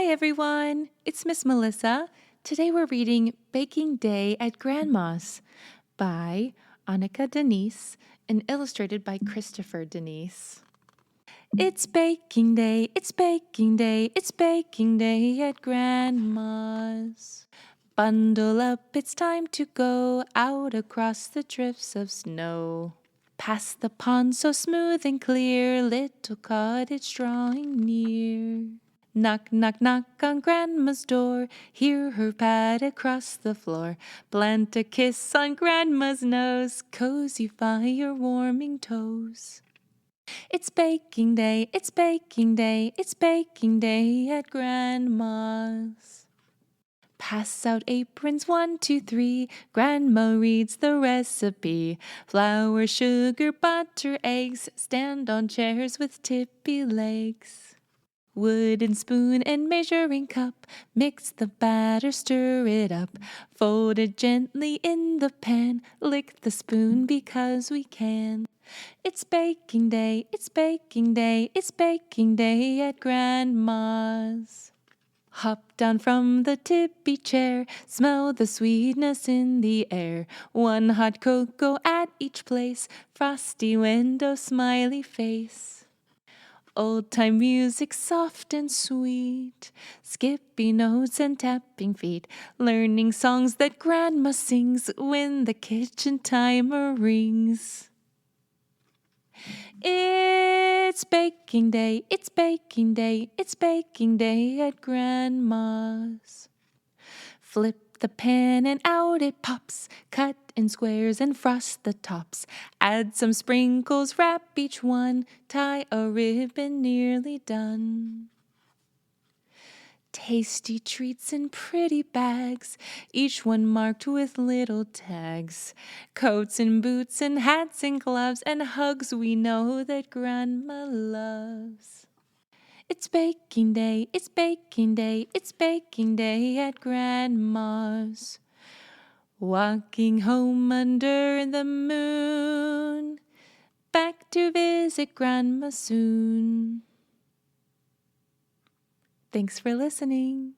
Hi everyone, it's Miss Melissa. Today we're reading Baking Day at Grandma's by Anika Denise and illustrated by Christopher Denise. It's baking day, it's baking day, it's baking day at Grandma's. Bundle up, it's time to go out across the drifts of snow. Past the pond so smooth and clear, little cottage drawing near. Knock, knock, knock on Grandma's door, hear her pat across the floor. Plant a kiss on Grandma's nose, cozy fire warming toes. It's baking day, it's baking day, it's baking day at Grandma's. Pass out aprons, 1, 2, 3. Grandma reads the recipe. Flour, sugar, butter, eggs. Stand on chairs with tippy legs. Wooden spoon and measuring cup. Mix the batter, stir it up. Fold it gently in the pan. Lick the spoon because we can. It's baking day, it's baking day, it's baking day at Grandma's. Hop down from the tippy chair, smell the sweetness in the air. One hot cocoa at each place, frosty window, smiley face. Old-time music soft and sweet, skippy notes and tapping feet, learning songs that Grandma sings when the kitchen timer rings. It's baking day, it's baking day, it's baking day at Grandma's. Flip the pan and out it pops, cut in squares and frost the tops. Add some sprinkles, wrap each one, tie a ribbon, nearly done. Tasty treats in pretty bags, each one marked with little tags. Coats and boots and hats and gloves and hugs we know that Grandma loves. It's baking day, it's baking day, it's baking day at Grandma's. Walking home under the moon, back to visit Grandma soon. Thanks for listening.